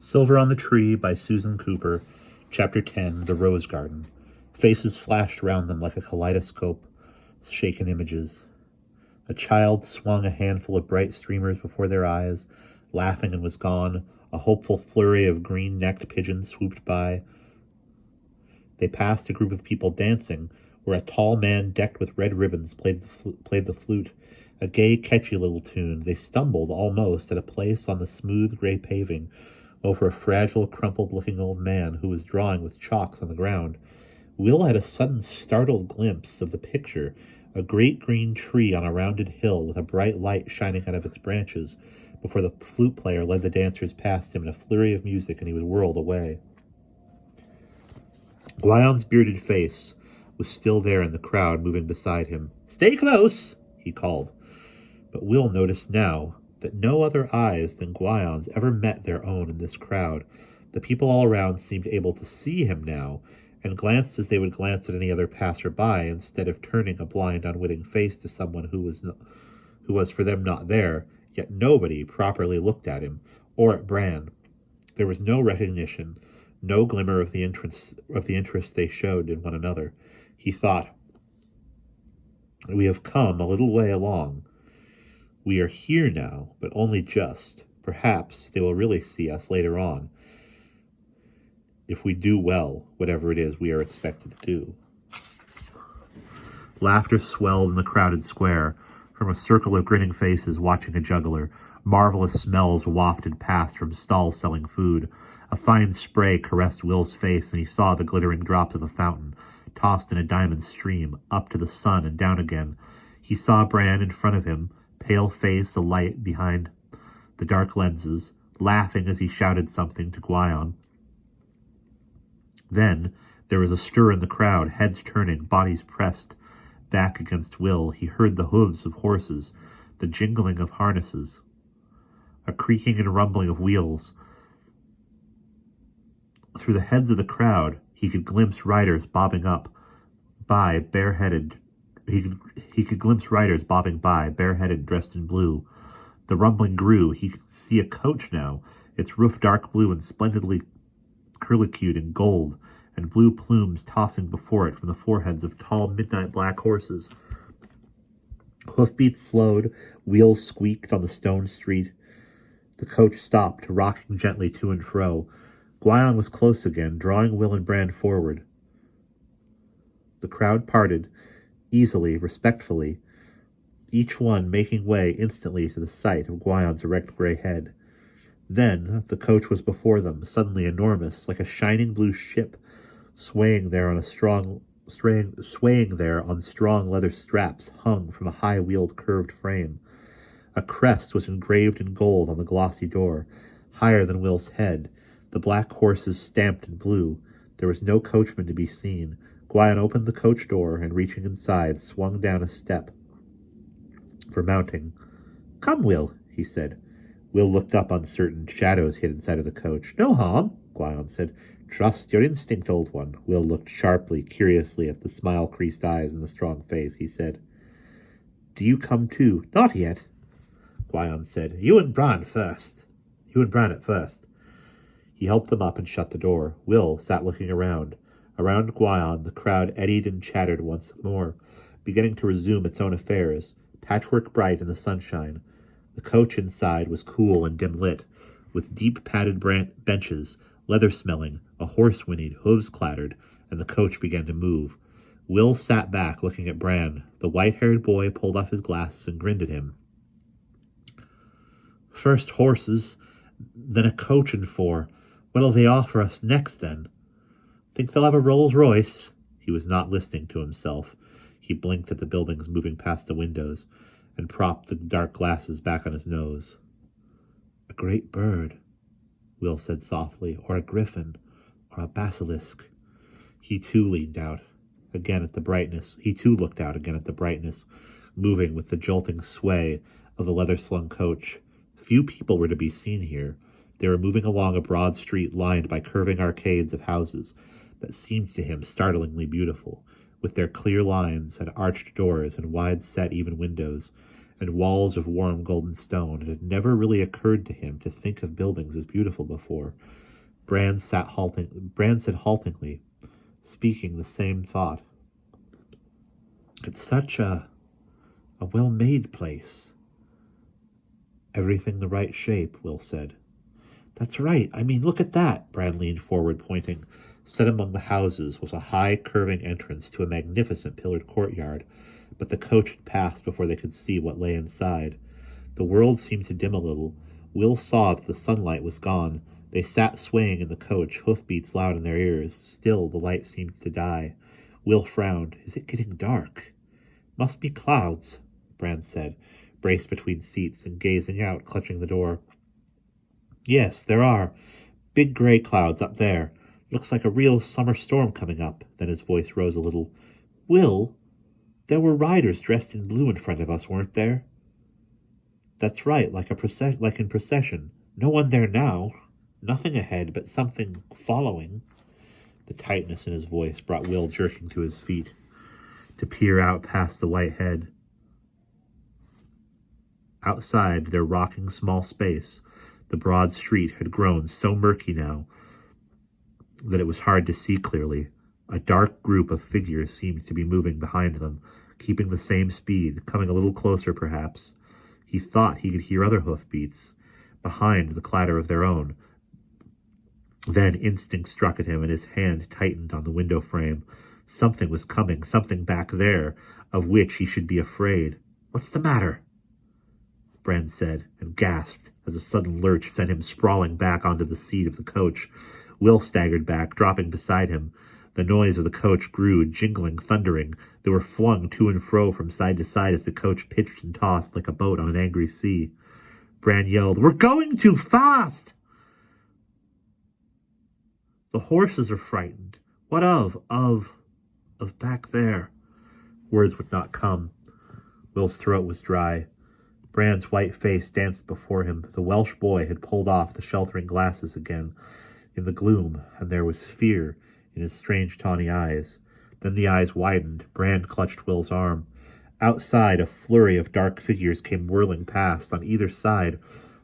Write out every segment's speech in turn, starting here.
Silver on the Tree by Susan Cooper, Chapter 10, The Rose Garden. Faces flashed around them like a kaleidoscope, shaken images. A child swung a handful of bright streamers before their eyes, laughing, and was gone. A hopeful flurry of green-necked pigeons swooped by. They passed a group of people dancing, where a tall man decked with red ribbons played the flute, a gay, catchy little tune. They stumbled, almost, at a place on the smooth gray paving, over a fragile, crumpled-looking old man who was drawing with chalks on the ground. Will had a sudden startled glimpse of the picture, a great green tree on a rounded hill with a bright light shining out of its branches, before the flute player led the dancers past him in a flurry of music, and he was whirled away. Gwyon's bearded face was still there in the crowd moving beside him. "Stay close," he called. But Will noticed now that no other eyes than Gwyon's ever met their own in this crowd. The people all around seemed able to see him now, and glanced as they would glance at any other passer-by, instead of turning a blind, unwitting face to someone who was for them not there. Yet nobody properly looked at him, or at Bran. There was no recognition, no glimmer of the interest they showed in one another. He thought, "We have come a little way along. We are here now, but only just. Perhaps they will really see us later on, if we do well, whatever it is we are expected to do." Laughter swelled in the crowded square, from a circle of grinning faces watching a juggler. Marvelous smells wafted past from stalls selling food. A fine spray caressed Will's face, and he saw the glittering drops of a fountain, tossed in a diamond stream, up to the sun and down again. He saw Bran in front of him, pale-faced, alight behind the dark lenses, laughing as he shouted something to Gwion. Then there was a stir in the crowd, heads turning, bodies pressed back against Will. He heard the hooves of horses, the jingling of harnesses, a creaking and rumbling of wheels. Through the heads of the crowd, he could glimpse riders bobbing by, bareheaded, dressed in blue. The rumbling grew. He could see a coach now, its roof dark blue and splendidly curlicued in gold, and blue plumes tossing before it from the foreheads of tall midnight black horses. Hoofbeats slowed, wheels squeaked on the stone street. The coach stopped, rocking gently to and fro. Gwion was close again, drawing Will and Bran forward. The crowd parted, easily, respectfully, each one making way instantly to the sight of Gwion's erect gray head. Then the coach was before them, suddenly enormous, like a shining blue ship, swaying there on strong leather straps hung from a high-wheeled curved frame. A crest was engraved in gold on the glossy door, higher than Will's head. The black horses stamped in blue. There was no coachman to be seen. Gwion opened the coach door and, reaching inside, swung down a step for mounting. "Come, Will," he said. Will looked up, uncertain. Shadows hid inside of the coach. "No harm," Gwion said. "Trust your instinct, old one." Will looked sharply, curiously at the smile-creased eyes and the strong face. He said, "Do you come too?" "Not yet," Gwion said. You and Bran at first." He helped them up and shut the door. Will sat looking around. Around Gwion, the crowd eddied and chattered once more, beginning to resume its own affairs, patchwork bright in the sunshine. The coach inside was cool and dim-lit, with deep padded benches, leather-smelling. A horse whinnied, hooves clattered, and the coach began to move. Will sat back, looking at Bran. The white-haired boy pulled off his glasses and grinned at him. "First horses, then a coach and four. What'll they offer us next, then? Think they'll have a Rolls-Royce?" He was not listening to himself. He blinked at the buildings moving past the windows, and propped the dark glasses back on his nose. "A great bird," Will said softly, "or a griffin, or a basilisk." He too looked out again at the brightness, moving with the jolting sway of the leather-slung coach. Few people were to be seen here. They were moving along a broad street lined by curving arcades of houses that seemed to him startlingly beautiful, with their clear lines and arched doors and wide-set even windows, and walls of warm golden stone. It had never really occurred to him to think of buildings as beautiful before. Bran said haltingly, speaking the same thought. It's such a well-made place. Everything the right shape, Will said. That's right. I mean, look at that, Bran leaned forward, pointing. Set among the houses was a high, curving entrance to a magnificent pillared courtyard, but the coach had passed before they could see what lay inside. The world seemed to dim a little. Will saw that the sunlight was gone. They sat swaying in the coach, hoofbeats loud in their ears. Still, the light seemed to die. Will frowned. Is it getting dark? Must be clouds, Bran said, braced between seats and gazing out, clutching the door. Yes, there are. Big gray clouds up there. Looks like a real summer storm coming up. Then his voice rose a little. Will, there were riders dressed in blue in front of us, weren't there? That's right, like in procession. No one there now. Nothing ahead, but something following. The tightness in his voice brought Will jerking to his feet to peer out past the white head. Outside their rocking small space, the broad street had grown so murky now that it was hard to see clearly. A dark group of figures seemed to be moving behind them, keeping the same speed, coming a little closer perhaps. He thought he could hear other hoofbeats, behind the clatter of their own. Then instinct struck at him, and his hand tightened on the window frame. Something was coming, something back there, of which he should be afraid. What's the matter? Bran said, and gasped as a sudden lurch sent him sprawling back onto the seat of the coach. Will staggered back, dropping beside him. The noise of the coach grew, jingling, thundering. They were flung to and fro from side to side as the coach pitched and tossed like a boat on an angry sea. Bran yelled, We're going too fast! The horses are frightened. What of back there? Words would not come. Will's throat was dry. Bran's white face danced before him. The Welsh boy had pulled off the sheltering glasses again in the gloom, and there was fear in his strange tawny eyes. Then the eyes widened. Bran clutched Will's arm. Outside, a flurry of dark figures came whirling past. On either side,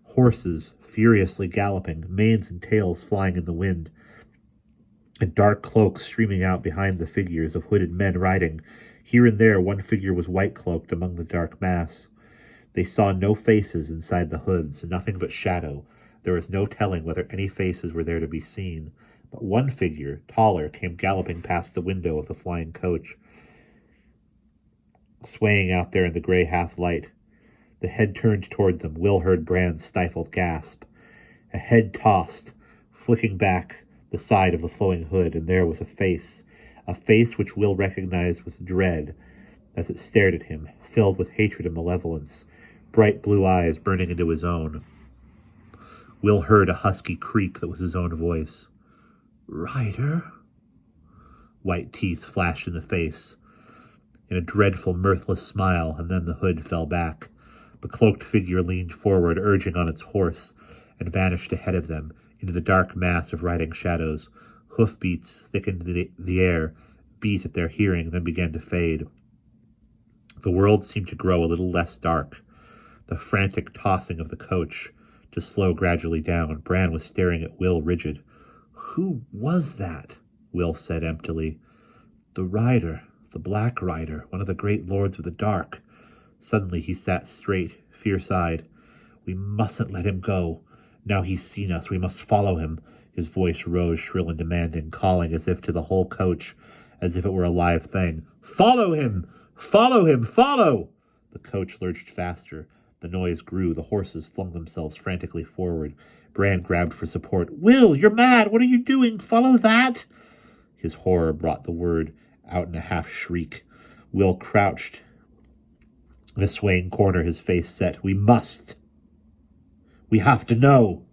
horses furiously galloping, manes and tails flying in the wind, and dark cloaks streaming out behind the figures of hooded men riding. Here and there, one figure was white-cloaked among the dark mass. They saw no faces inside the hoods, nothing but shadow. There was no telling whether any faces were there to be seen. But one figure, taller, came galloping past the window of the flying coach, swaying out there in the gray half-light. The head turned toward them. Will heard Bran's stifled gasp. A head tossed, flicking back the side of the flowing hood, and there was a face which Will recognized with dread as it stared at him, filled with hatred and malevolence, bright blue eyes burning into his own. Will heard a husky creak that was his own voice. Ryder? White teeth flashed in the face, in a dreadful, mirthless smile, and then the hood fell back. The cloaked figure leaned forward, urging on its horse, and vanished ahead of them into the dark mass of riding shadows. Hoofbeats thickened the air, beat at their hearing, then began to fade. The world seemed to grow a little less dark. The frantic tossing of the coach to slow gradually down. Bran was staring at Will, rigid. Who was that? Will said emptily. The rider, the Black Rider, one of the great lords of the dark. Suddenly he sat straight, fierce-eyed. We mustn't let him go. Now he's seen us, we must follow him. His voice rose shrill and demanding, calling as if to the whole coach, as if it were a live thing. Follow him! Follow him! Follow! The coach lurched faster. The noise grew. The horses flung themselves frantically forward. Bran grabbed for support. Will, you're mad! What are you doing? Follow that! His horror brought the word out in a half-shriek. Will crouched in a swaying corner, his face set. We must! We have to know!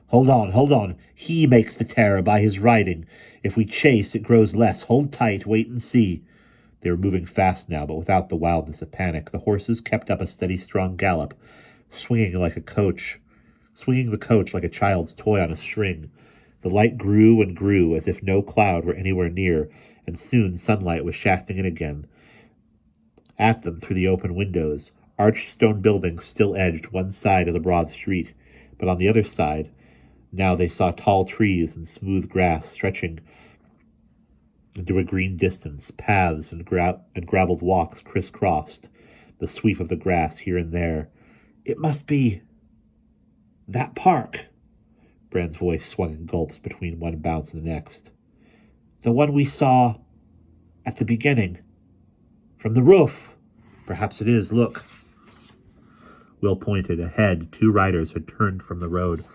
Hold on. He makes the terror by his riding. If we chase, it grows less. Hold tight, wait and see. They were moving fast now, but without the wildness of panic. The horses kept up a steady, strong gallop, swinging the coach like a child's toy on a string. The light grew and grew, as if no cloud were anywhere near, and soon sunlight was shafting in again at them through the open windows. Arched stone buildings still edged one side of the broad street, but on the other side, now they saw tall trees and smooth grass stretching into a green distance. Paths and gravelled walks crisscrossed the sweep of the grass here and there. It must be that park. Bran's voice swung in gulps between one bounce and the next. The one we saw at the beginning. From the roof. Perhaps it is. Look. Will pointed. Ahead, two riders had turned from the road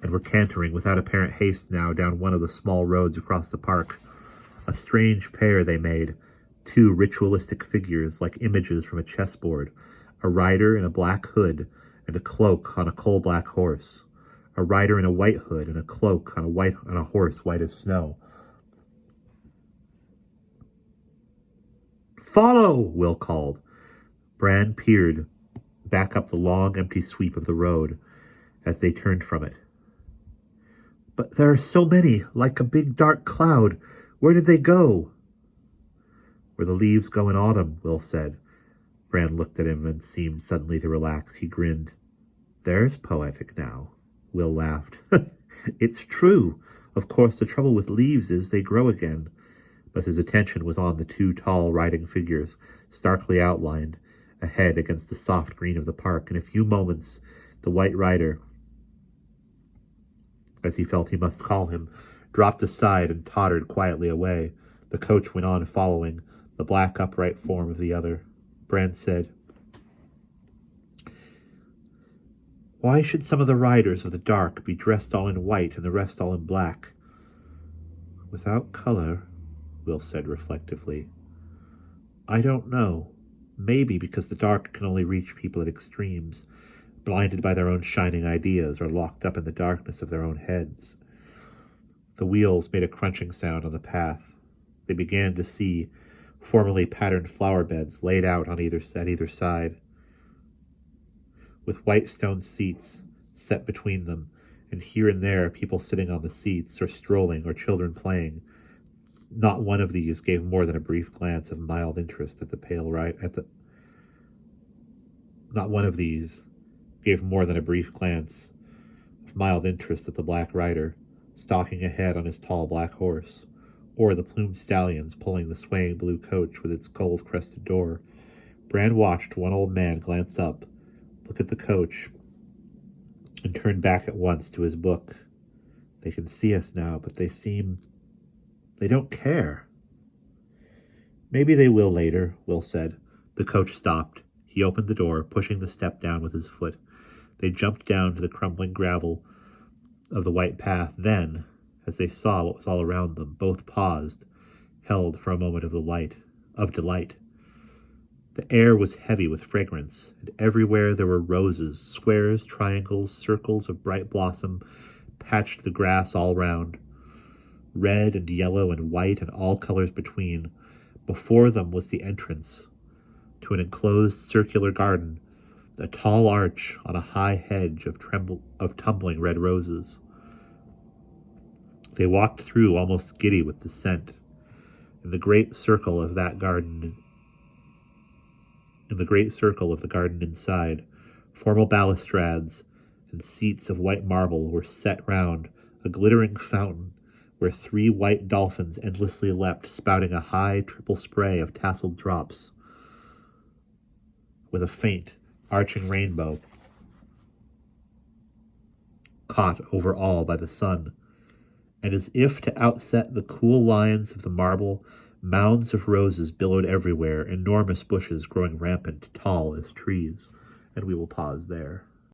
and were cantering without apparent haste now down one of the small roads across the park. A strange pair they made, two ritualistic figures like images from a chessboard, a rider in a black hood and a cloak on a coal-black horse, a rider in a white hood and a cloak on a horse white as snow. Follow, Will called. Bran peered back up the long, empty sweep of the road as they turned from it. But there are so many, like a big dark cloud. Where did they go? Where the leaves go in autumn, Will said. Bran looked at him and seemed suddenly to relax. He grinned. There's poetic now. Will laughed. It's true. Of course, the trouble with leaves is they grow again. But his attention was on the two tall riding figures, starkly outlined, ahead against the soft green of the park. In a few moments, the white rider, as he felt he must call him, dropped aside and tottered quietly away. The coach went on following, the black upright form of the other. Bran said, Why should some of the riders of the dark be dressed all in white and the rest all in black? Without color, Will said reflectively. I don't know. Maybe because the dark can only reach people at extremes, blinded by their own shining ideas or locked up in the darkness of their own heads. The wheels made a crunching sound on the path. They began to see formally patterned flower beds laid out on either side, with white stone seats set between them, and here and there people sitting on the seats or strolling or children playing. Not one of these gave more than a brief glance of mild interest at the pale right at the. Not one of these gave more than a brief glance of mild interest at the black rider, stalking ahead on his tall black horse, or the plumed stallions pulling the swaying blue coach with its gold-crested door. Bran watched one old man glance up, look at the coach, and turn back at once to his book. They can see us now, but they don't care. Maybe they will later, Will said. The coach stopped. He opened the door, pushing the step down with his foot. They jumped down to the crumbling gravel of the white path. Then, as they saw what was all around them, both paused, held for a moment of delight. The air was heavy with fragrance, and everywhere there were roses, squares, triangles, circles of bright blossom patched the grass all round. Red and yellow and white and all colors between. Before them was the entrance to an enclosed circular garden, a tall arch on a high hedge of tumbling red roses. They walked through, almost giddy with the scent. In the great circle of the garden inside, formal balustrades and seats of white marble were set round a glittering fountain where 3 white dolphins endlessly leapt, spouting a high triple spray of tasseled drops, with a faint, arching rainbow caught over all by the sun. And as if to outset the cool lines of the marble, mounds of roses billowed everywhere, enormous bushes growing rampant, tall as trees. And we will pause there.